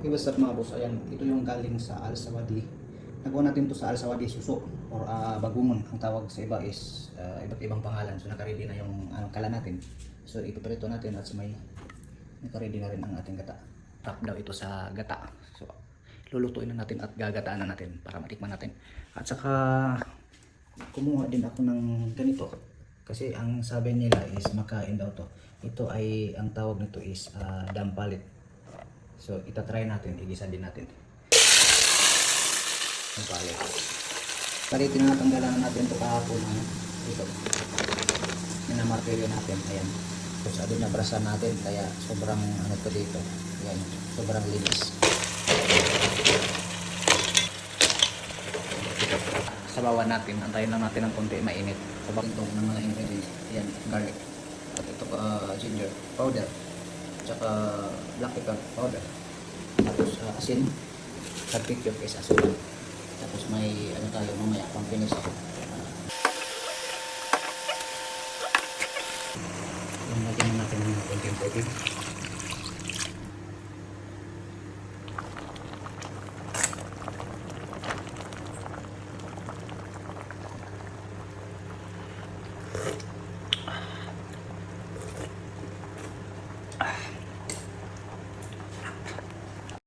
Hey, what's up mga boss? Ayan, ito yung galing sa Al Sawadi. Nagawa natin to sa Al Sawadi suso or bagungon. Ang tawag sa iba is iba't ibang pangalan. So nakaready na yung kala natin. So ipiprito natin at may nakaready na rin ang ating gata. Tap daw ito sa gata. So lulutuin na natin at gagataan na natin para matikman natin. At saka kumuha din ako ng ganito. Kasi ang sabi nila is makain daw to. Ito ay, ang tawag nito is dampalit. So, itatry natin, igisa din natin. Ang palit. Kali tinatanggalan natin ito kahapon. Ito. Minamartilyo natin. Ayan. So, sabi na brasan natin. Kaya sobrang ano to dito. Ayan. Sobrang linis. Sabawan natin. Antayin lang natin ng konti mainit. Sabawan ito ng mga ingredients. Ayan. Garlic. At ito ginger powder. Tsaka black pepper powder, tapos asin, pagpicture is asin, tapos may ano tayo mamaya pang finish. Yung lagyan natin ng konting tubig.